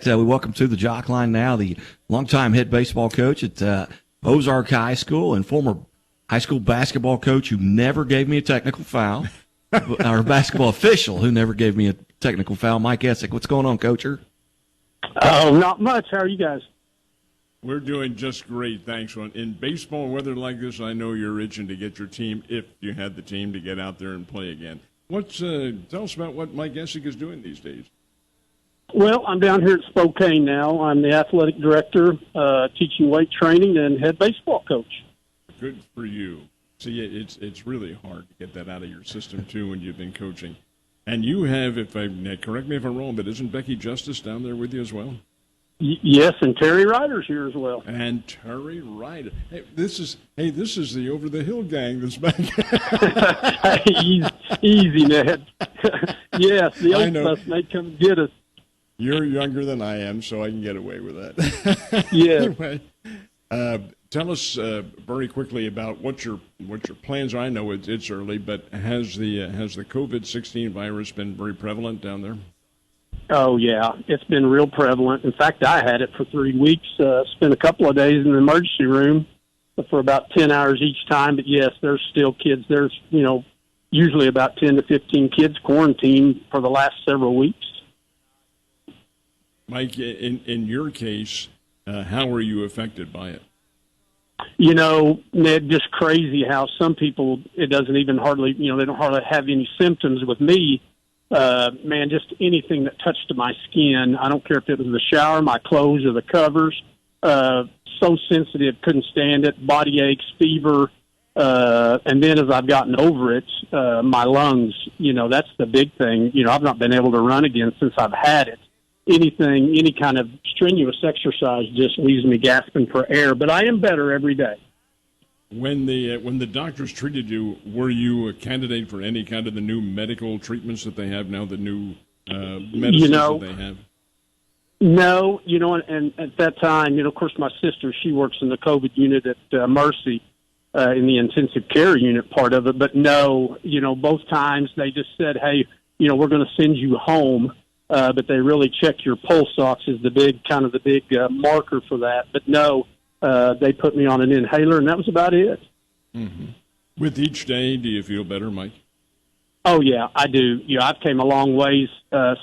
We welcome to the Jock Line now the longtime head baseball coach at Ozark High School and former high school basketball coach who never gave me a technical foul, or basketball official who never gave me a technical foul, Mike Essick. What's going on, Coacher? Oh, not much. How are you guys? We're doing just great, thanks. In baseball weather like this, I know you're itching to get your team, if you had the team, to get out there and play again. Tell us about what Mike Essick is doing these days. Well, I'm down here at Spokane now. I'm the athletic director, teaching weight training and head baseball coach. Good for you. See, it's really hard to get that out of your system, too, when you've been coaching. And you have, correct me if I'm wrong, but isn't Becky Justice down there with you as well? Yes, and Terry Ryder's here as well. And Terry Ryder. Hey, this is the Over the Hill gang that's back. Easy, Ned. Yes, the old stuff may come get us. You're younger than I am, so I can get away with that. Yeah. Anyway, tell us very quickly about what your plans are. I know it's early, but has the COVID-19 virus been very prevalent down there? Oh, yeah. It's been real prevalent. In fact, I had it for 3 weeks, spent a couple of days in the emergency room for about 10 hours each time. But, yes, there's still kids. There's, usually about 10 to 15 kids quarantined for the last several weeks. Mike, in your case, how were you affected by it? Ned, just crazy how some people, it doesn't even hardly, they don't hardly have any symptoms. With me, man, just anything that touched my skin, I don't care if it was the shower, my clothes, or the covers, so sensitive, couldn't stand it, body aches, fever, and then as I've gotten over it, my lungs, that's the big thing. I've not been able to run again since I've had it. Any kind of strenuous exercise just leaves me gasping for air, but I am better every day. When the doctors treated you, were you a candidate for any kind of the new medical treatments that they have now, the new medicines that they have? No, and at that time, of course, my sister, she works in the COVID unit at Mercy, in the intensive care unit part of it. But no, both times they just said, hey, we're going to send you home. But they really check your pulse ox is the big marker for that. But no, they put me on an inhaler, and that was about it. Mm-hmm. With each day, do you feel better, Mike? Oh, yeah, I do. I've came a long ways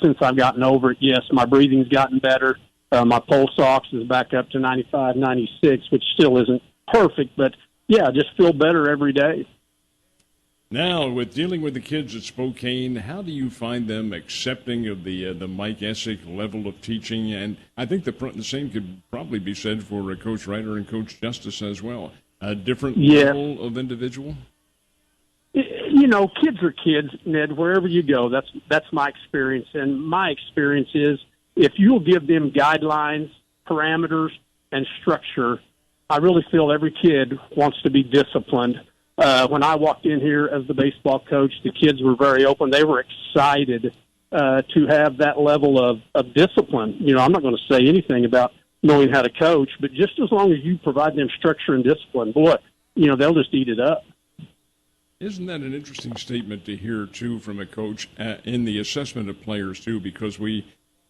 since I've gotten over it. Yes, my breathing's gotten better. My pulse ox is back up to 95, 96, which still isn't perfect. But, yeah, I just feel better every day. Now, with dealing with the kids at Spokane, how do you find them accepting of the Mike Essick level of teaching? And I think the same could probably be said for Coach Ryder and Coach Justice as well. A different level of individual? Kids are kids, Ned, wherever you go. That's my experience. And my experience is if you'll give them guidelines, parameters, and structure, I really feel every kid wants to be disciplined. When I walked in here as the baseball coach, the kids were very open. They were excited to have that level of discipline. I'm not going to say anything about knowing how to coach, but just as long as you provide them structure and discipline, boy, they'll just eat it up. Isn't that an interesting statement to hear, too, from a coach in the assessment of players, too, because we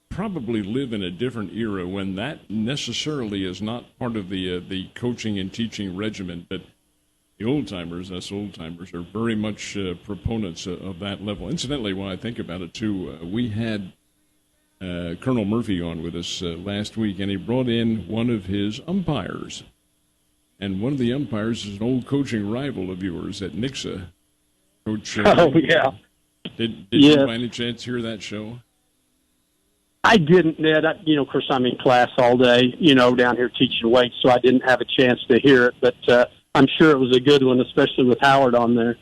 probably live in a different era when that necessarily is not part of the coaching and teaching regimen, but the old-timers, us old-timers, are very much proponents of that level. Incidentally, when I think about it, too, we had Colonel Murphy on with us last week, and he brought in one of his umpires. And one of the umpires is an old coaching rival of yours at Nixa. Coach, oh, yeah. Did you by any chance hear that show? I didn't, Ned. Of course, I'm in class all day, down here teaching weights, so I didn't have a chance to hear it. But I'm sure it was a good one, especially with Howard on there.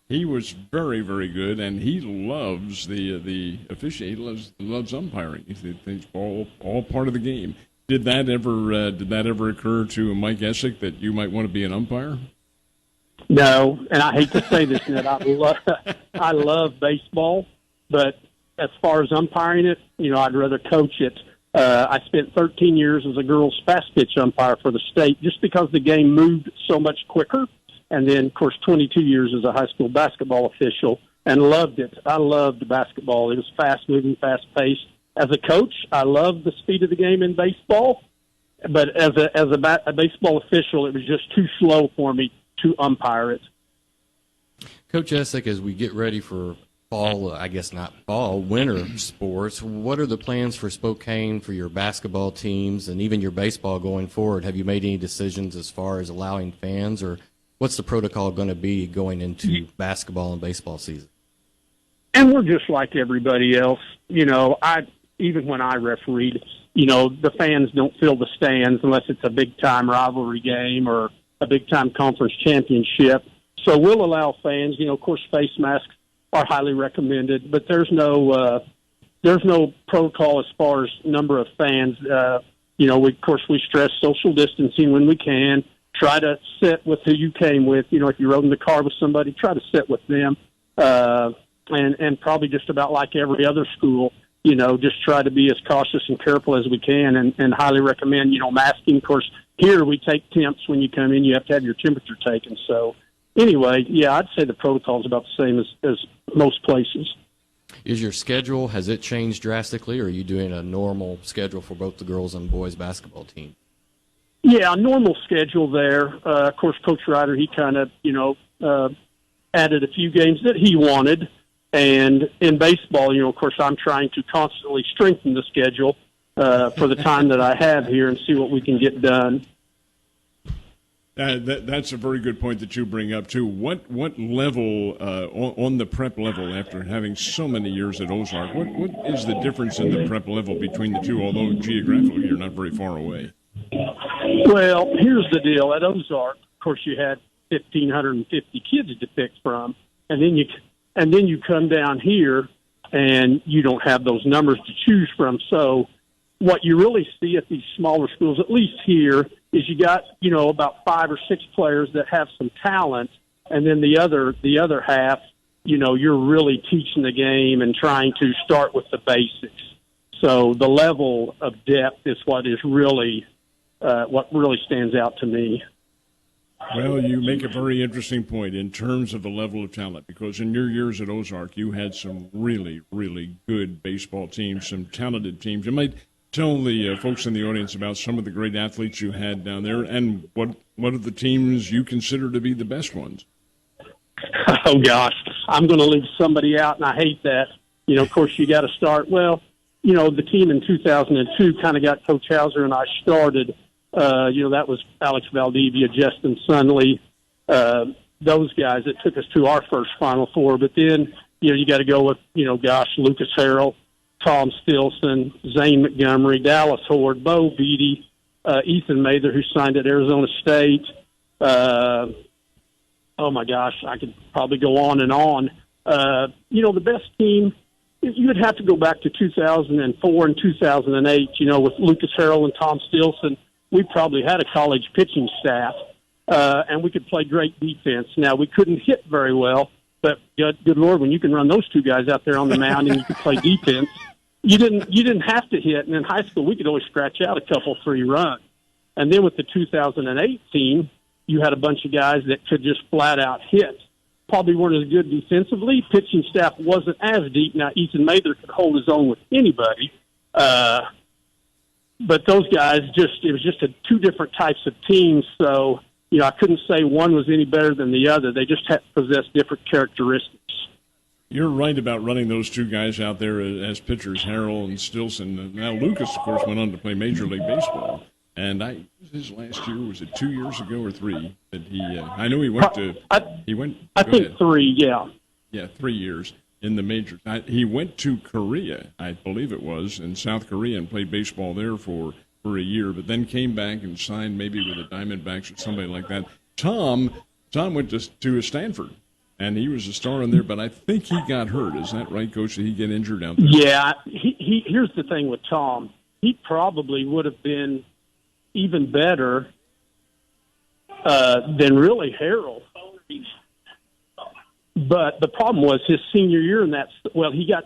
He was very, very good, and he loves the officiate. He loves umpiring. He thinks all part of the game. Did that ever occur to Mike Essick that you might want to be an umpire? No, and I hate to say this, Ned. I love baseball, but as far as umpiring it, I'd rather coach it. I spent 13 years as a girls' fast pitch umpire for the state just because the game moved so much quicker. And then, of course, 22 years as a high school basketball official and loved it. I loved basketball. It was fast-moving, fast-paced. As a coach, I love the speed of the game in baseball, but as a baseball official, it was just too slow for me to umpire it. Coach Essick, as we get ready for fall, I guess not fall, winter sports, what are the plans for Spokane, for your basketball teams, and even your baseball going forward? Have you made any decisions as far as allowing fans, or what's the protocol going to be going into basketball and baseball season? And we're just like everybody else. Even when I refereed, the fans don't fill the stands unless it's a big-time rivalry game or a big-time conference championship. So we'll allow fans. Of course, face masks are highly recommended, but there's no protocol as far as number of fans. We stress social distancing when we can. Try to sit with who you came with. If you rode in the car with somebody, try to sit with them. And probably just about like every other school, just try to be as cautious and careful as we can, and highly recommend, masking. Of course, here we take temps when you come in. You have to have your temperature taken. So anyway, yeah, I'd say the protocol is about the same as most places. Is your schedule, has it changed drastically, or are you doing a normal schedule for both the girls and boys basketball team? Yeah, normal schedule there. Of course, Coach Ryder, he kind of, added a few games that he wanted. And in baseball, of course, I'm trying to constantly strengthen the schedule for the time that I have here and see what we can get done. That's a very good point that you bring up, too. What level, on the prep level, after having so many years at Ozark, what is the difference in the prep level between the two, although geographically you're not very far away? Well, here's the deal. At Ozark, of course, you had 1,550 kids to pick from, and then you come down here and you don't have those numbers to choose from. So what you really see at these smaller schools, at least here, is you got, about 5 or 6 players that have some talent, and then the other half, you're really teaching the game and trying to start with the basics. So the level of depth is what really stands out to me. Well, you make a very interesting point in terms of the level of talent, because in your years at Ozark, you had some really, really good baseball teams, some talented teams. You might tell the folks in the audience about some of the great athletes you had down there, and what are the teams you consider to be the best ones? Oh, gosh, I'm going to leave somebody out, and I hate that. Of course, you got to start. Well, the team in 2002 kind of got Coach Hauser and I started. That was Alex Valdivia, Justin Sunley, those guys that took us to our first Final Four. But then, you got to go with, Lucas Harrell, Tom Stilson, Zane Montgomery, Dallas Horde, Bo Beatty, Ethan Mather, who signed at Arizona State. Oh, my gosh, I could probably go on and on. The best team, you would have to go back to 2004 and 2008, with Lucas Harrell and Tom Stilson. We probably had a college pitching staff, and we could play great defense. Now, we couldn't hit very well, but good Lord, when you can run those two guys out there on the mound and you can play defense, you didn't have to hit. And in high school, we could always scratch out a couple, 3 runs. And then with the 2008 team, you had a bunch of guys that could just flat out hit. Probably weren't as good defensively. Pitching staff wasn't as deep. Now, Ethan Mather could hold his own with anybody. But those guys it was just 2 different types of teams. So, I couldn't say one was any better than the other. They just possessed different characteristics. You're right about running those 2 guys out there as pitchers, Harrell and Stilson. Now, Lucas, of course, went on to play Major League Baseball. And his last year, was it 2 years ago or 3 that I know he went to, I think 3, yeah. Yeah, 3 years in the majors. He went to Korea, I believe it was, in South Korea, and played baseball there for a year, but then came back and signed maybe with the Diamondbacks or somebody like that. Tom went to Stanford, and he was a star in there, but I think he got hurt. Is that right, Coach? Did he get injured out there? Yeah, here's the thing with Tom. He probably would have been even better than really Harold. But the problem was his senior year in that. Well, he got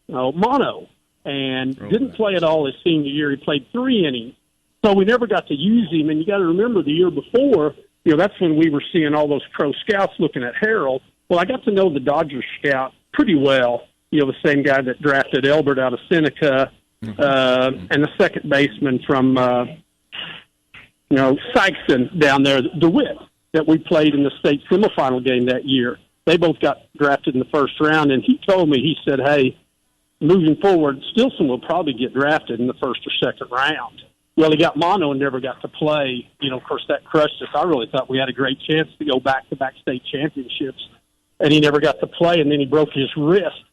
mono and didn't play at all his senior year. He played 3 innings, so we never got to use him. And you got to remember the year before, that's when we were seeing all those pro scouts looking at Harold. Well, I got to know the Dodgers scout pretty well, the same guy that drafted Elbert out of Seneca, and the second baseman from, Sykeston down there, DeWitt, that we played in the state semifinal game that year. They both got drafted in the first round, and he told me, he said, hey, moving forward, Stilson will probably get drafted in the first or second round. Well, he got mono and never got to play. Of course, that crushed us. I really thought we had a great chance to go back-to-back state championships, and he never got to play, and then he broke his wrist.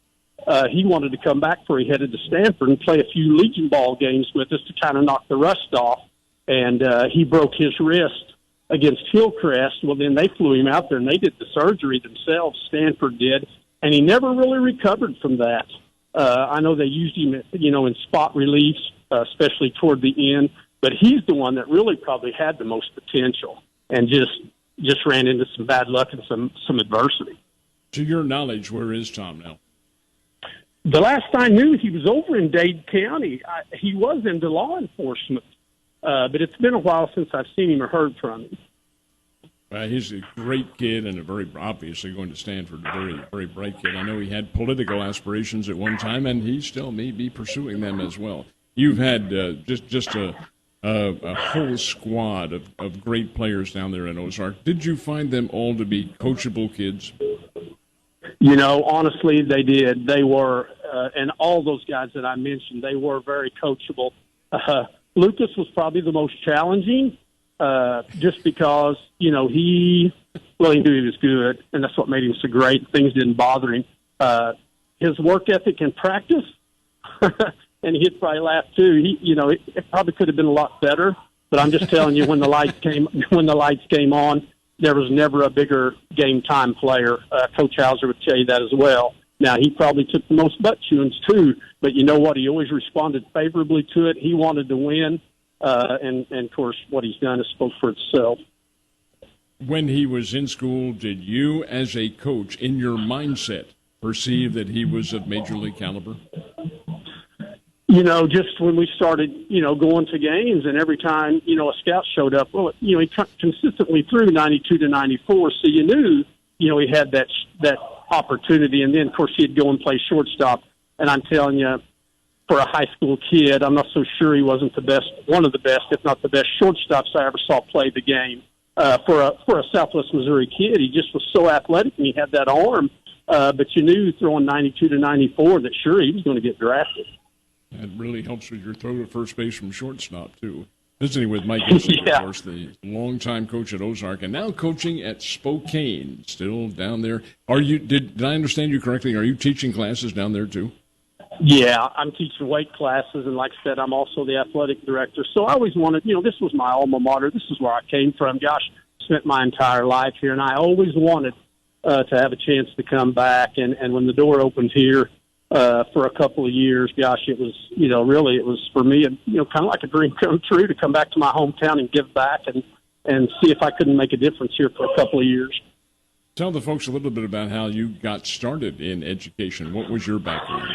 He wanted to come back before he headed to Stanford and play a few Legion ball games with us to kind of knock the rust off, and he broke his wrist against Hillcrest. Well, then they flew him out there, and they did the surgery themselves. Stanford did, and he never really recovered from that. I know they used him, in spot reliefs, especially toward the end, but he's the one that really probably had the most potential and just ran into some bad luck and some adversity. To your knowledge, where is Tom now? The last I knew, he was over in Dade County. He was into law enforcement, but it's been a while since I've seen him or heard from him. He's a great kid and obviously going to Stanford, a very, very bright kid. I know he had political aspirations at one time, and he still may be pursuing them as well. You've had just a whole squad of great players down there in Ozark. Did you find them all to be coachable kids? Honestly, they did. They were, and all those guys that I mentioned, they were very coachable. Lucas was probably the most challenging, just because, he knew he was good, and that's what made him so great. Things didn't bother him. His work ethic and practice, and he'd probably laugh too. It probably could have been a lot better, but I'm just telling you, when the lights came on, there was never a bigger game time player. Coach Hauser would tell you that as well. Now, he probably took the most butt chewings too, but you know what? He always responded favorably to it. He wanted to win, and of course, what he's done has spoke for itself. When he was in school, did you, as a coach, in your mindset, perceive that he was of major league caliber? Just when we started, going to games, and every time, a scout showed up, he consistently threw 92 to 94, so you knew, he had that opportunity. And then, of course, he'd go and play shortstop. And I'm telling you, for a high school kid, I'm not so sure he wasn't the best, one of the best, if not the best shortstops I ever saw play the game. For a Southwest Missouri kid, he just was so athletic, and he had that arm. But you knew throwing 92 to 94 that sure he was going to get drafted. That really helps with your throw to first base from shortstop, too. Visiting with Mike Essick, of course, the longtime coach at Ozark, and now coaching at Spokane, still down there. Did I understand you correctly? Are you teaching classes down there, too? Yeah, I'm teaching weight classes, and like I said, I'm also the athletic director. So I always wanted, this was my alma mater. This is where I came from. Gosh, spent my entire life here, and I always wanted to have a chance to come back. And when the door opened here, for a couple of years, gosh, it was, really, it was for me, kind of like a dream come true to come back to my hometown and give back and see if I couldn't make a difference here for a couple of years. Tell the folks a little bit about how you got started in education. What was your background?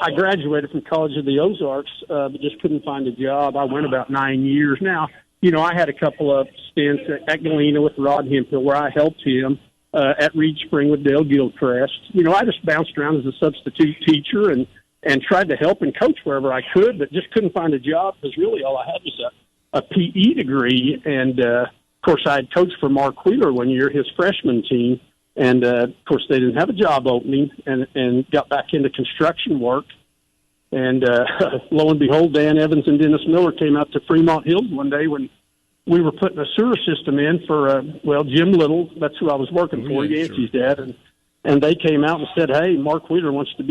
I graduated from College of the Ozarks, but just couldn't find a job. I went about 9 years. Now, I had a couple of stints at Galena with Rod Hemphill where I helped him. At Reed Spring with Dale Gilchrist. I just bounced around as a substitute teacher and tried to help and coach wherever I could, but just couldn't find a job because really all I had was a PE degree. And, of course, I had coached for Mark Wheeler one year, his freshman team. And, of course, they didn't have a job opening and got back into construction work. And lo and behold, Dan Evans and Dennis Miller came out to Fremont Hills one day when we were putting a sewer system in for, Jim Little. That's who I was working for, Yancey's dad. And they came out and said, hey, Mark Wheeler wants you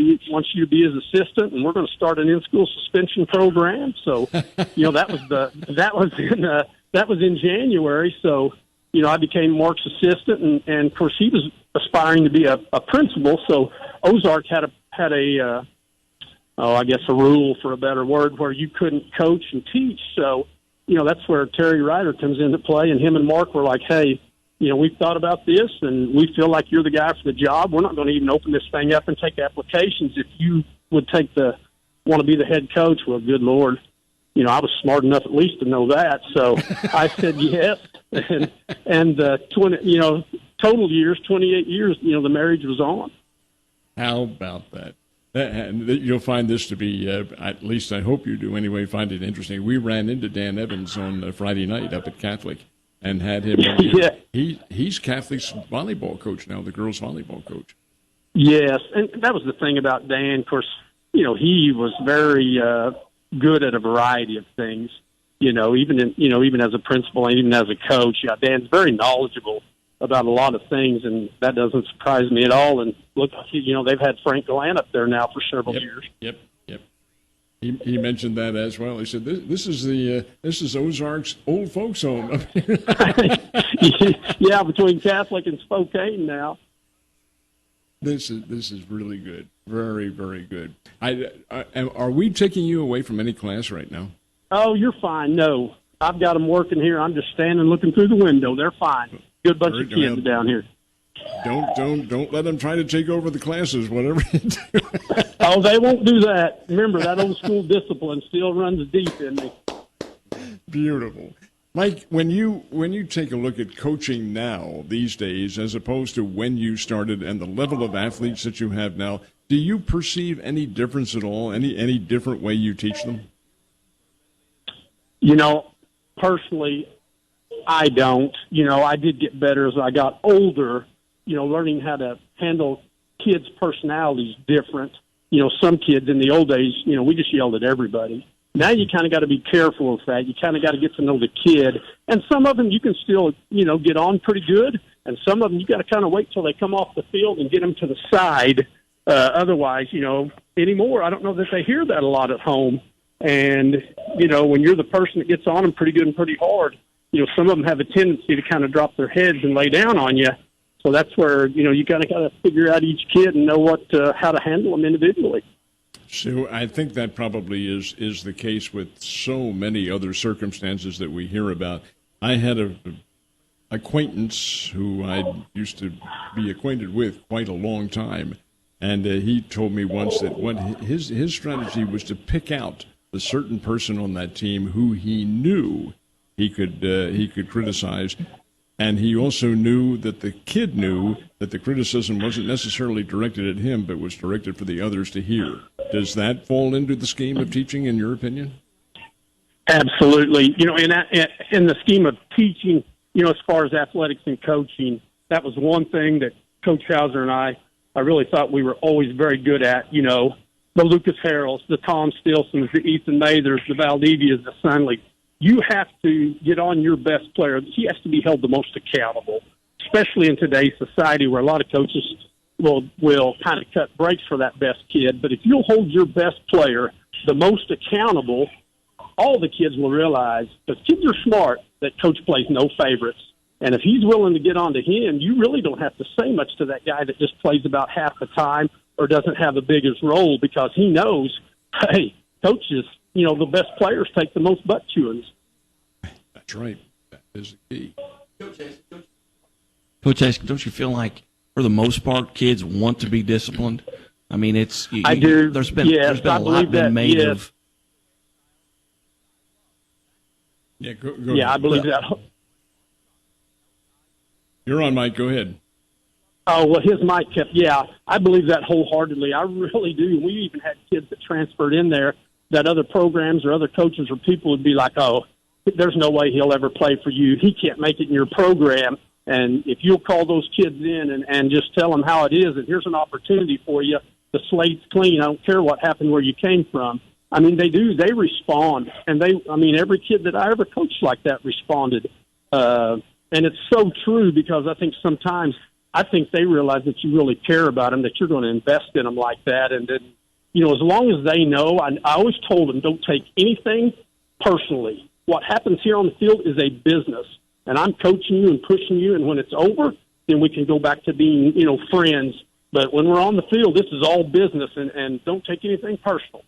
to be his assistant, and we're going to start an in-school suspension program. So, that was in January. So, I became Mark's assistant, and of course he was aspiring to be a principal. So Ozark had a rule, for a better word, where you couldn't coach and teach. So, that's where Terry Ryder comes into play, and him and Mark were like, hey, we've thought about this, and we feel like you're the guy for the job. We're not going to even open this thing up and take applications if you would want to be the head coach. Well, good Lord. I was smart enough at least to know that. So I said yes. And total years, 28 years, the marriage was on. How about that? And you'll find this to be, at least I hope you do anyway, find it interesting. We ran into Dan Evans on Friday night up at Catholic and had him. Yeah. He's Catholic's volleyball coach now, the girls' volleyball coach. Yes, and that was the thing about Dan. Of course, he was very good at a variety of things. Even as a principal and even as a coach, Dan's very knowledgeable about a lot of things, and that doesn't surprise me at all. And look, they've had Frank Glenn up there now for several years. Yep. He mentioned that as well. He said, "This is Ozark's old folks' home." Yeah, between Catholic and Spokane now. This is really good, very, very good. Are we taking you away from any class right now? Oh, you're fine. No, I've got them working here. I'm just standing looking through the window. They're fine. Good bunch of kids down here. Don't let them try to take over the classes, whatever you do. Oh, they won't do that. Remember, that old school discipline still runs deep in me. Beautiful. Mike, when you take a look at coaching now these days as opposed to when you started and the level of athletes that you have now, do you perceive any difference at all, any different way you teach them? Personally, I don't. I did get better as I got older, learning how to handle kids' personalities different. Some kids in the old days, we just yelled at everybody. Now you kind of got to be careful of that. You kind of got to get to know the kid. And some of them you can still, get on pretty good. And some of them you got to kind of wait till they come off the field and get them to the side. Otherwise, anymore, I don't know that they hear that a lot at home. And, when you're the person that gets on them pretty good and pretty hard, some of them have a tendency to kind of drop their heads and lay down on you. So that's where, you kind of got to figure out each kid and know how to handle them individually. So I think that probably is the case with so many other circumstances that we hear about. I had an acquaintance who I used to be acquainted with quite a long time, and he told me once that what his strategy was to pick out a certain person on that team who he knew he could criticize. And he also knew that the kid knew that the criticism wasn't necessarily directed at him, but was directed for the others to hear. Does that fall into the scheme of teaching, in your opinion? Absolutely. In the scheme of teaching, as far as athletics and coaching, that was one thing that Coach Hauser and I really thought we were always very good at. The Lucas Harrells, the Tom Stilsons, the Ethan Mathers, the Valdivias, the Sunleys. You have to get on your best player. He has to be held the most accountable, especially in today's society where a lot of coaches will kind of cut breaks for that best kid. But if you'll hold your best player the most accountable, all the kids will realize, because kids are smart, that coach plays no favorites. And if he's willing to get on to him, you really don't have to say much to that guy that just plays about half the time or doesn't have the biggest role, because he knows, hey, coaches, the best players take the most butt chewings. That's right. That is the key. Coach Essick, don't you feel like, for the most part, kids want to be disciplined? I mean, I do. There's been a lot been made of. Yeah, go yeah, ahead. I believe that. You're on, Mike. Go ahead. Oh, well, his mic kept, I believe that wholeheartedly. I really do. We even had kids that transferred in there that other programs or other coaches or people would be like, oh, there's no way he'll ever play for you. He can't make it in your program. And if you'll call those kids in and just tell them how it is, and here's an opportunity for you, the slate's clean. I don't care what happened where you came from. I mean, they do. They respond. And every kid that I ever coached like that responded. And it's so true, because I think sometimes they realize that you really care about them, that you're going to invest in them like that. And then, as long as they know, I always told them, don't take anything personally. What happens here on the field is a business, and I'm coaching you and pushing you, and when it's over, then we can go back to being, friends. But when we're on the field, this is all business, and don't take anything personal.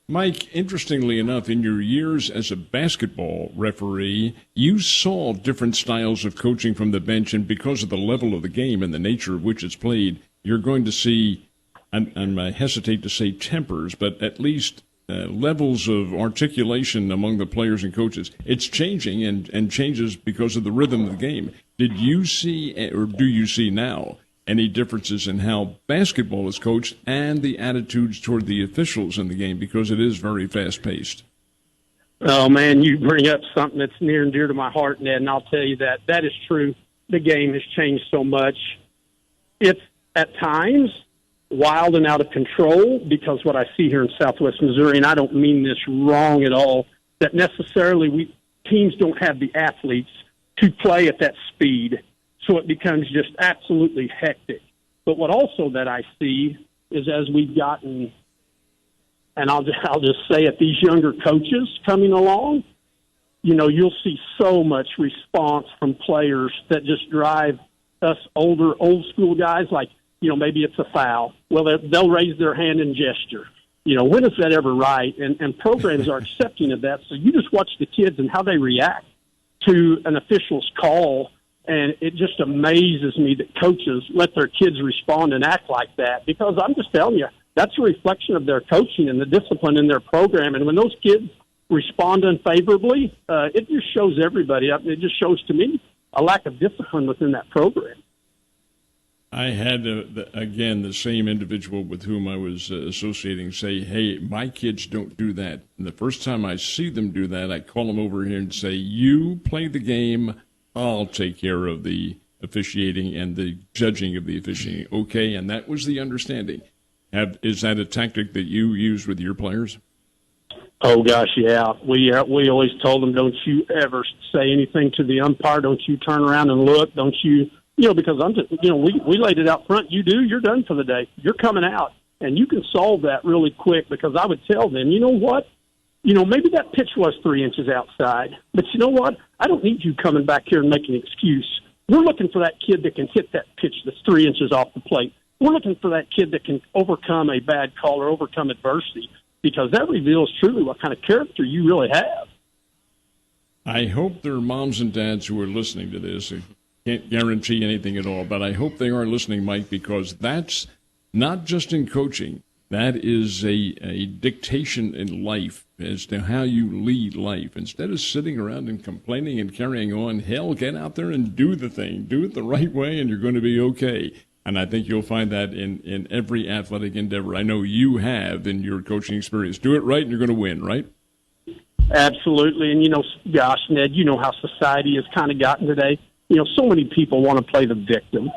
Mike, interestingly enough, in your years as a basketball referee, you saw different styles of coaching from the bench, and because of the level of the game and the nature of which it's played, you're going to see, and I hesitate to say tempers, but at least levels of articulation among the players and coaches. It's changing and changes because of the rhythm of the game. Did you see, or do you see now, any differences in how basketball is coached and the attitudes toward the officials in the game, because it is very fast-paced? Oh, man, you bring up something that's near and dear to my heart, Ned, and I'll tell you that is true. The game has changed so much. It's, at times, wild and out of control, because what I see here in Southwest Missouri, and I don't mean this wrong at all, that necessarily teams don't have the athletes to play at that speed, so it becomes just absolutely hectic. But what also that I see is, as we've gotten, and I'll just say it, these younger coaches coming along, you'll see so much response from players that just drive us older, old school guys, like, maybe it's a foul. Well, they'll raise their hand and gesture. When is that ever right? And programs are accepting of that. So you just watch the kids and how they react to an official's call, and it just amazes me that coaches let their kids respond and act like that, because I'm just telling you, that's a reflection of their coaching and the discipline in their program. And when those kids respond unfavorably, it just shows everybody. It just shows to me a lack of discipline within that program. I had, again, the same individual with whom I was associating say, hey, my kids don't do that. And the first time I see them do that, I call them over here and say, you play the game, I'll take care of the officiating and the judging of the officiating. Okay, and that was the understanding. Is that a tactic that you use with your players? Oh, gosh, yeah. We always told them, don't you ever say anything to the umpire. Don't you turn around and look. Don't you, because I'm just, we laid it out front. You do, you're done for the day. You're coming out. And you can solve that really quick, because I would tell them, you know what? Maybe that pitch was 3 inches outside. But you know what? I don't need you coming back here and making an excuse. We're looking for that kid that can hit that pitch that's 3 inches off the plate. We're looking for that kid that can overcome a bad call or overcome adversity, because that reveals truly what kind of character you really have. I hope there are moms and dads who are listening to this. I can't guarantee anything at all, but I hope they are listening, Mike, because that's not just in coaching. That is a dictation in life as to how you lead life. Instead of sitting around and complaining and carrying on, hell, get out there and do the thing. Do it the right way, and you're going to be okay. And I think you'll find that in every athletic endeavor. I know you have in your coaching experience. Do it right, and you're going to win, right? Absolutely. And, gosh, Ned, how society has kind of gotten today. So many people want to play the victim.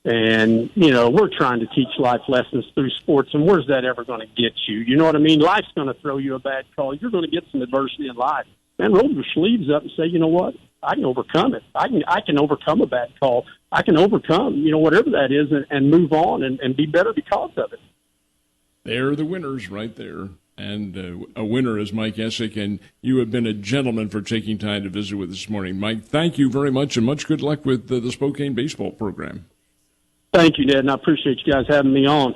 And, we're trying to teach life lessons through sports, and where's that ever going to get you? You know what I mean? Life's going to throw you a bad call. You're going to get some adversity in life. Man, roll your sleeves up and say, you know what? I can overcome it. I can overcome a bad call. I can overcome, whatever that is, and move on and be better because of it. They're the winners right there. And a winner is Mike Essick, and you have been a gentleman for taking time to visit with us this morning. Mike, thank you very much, and much good luck with the Spokane baseball program. Thank you, Ned, and I appreciate you guys having me on.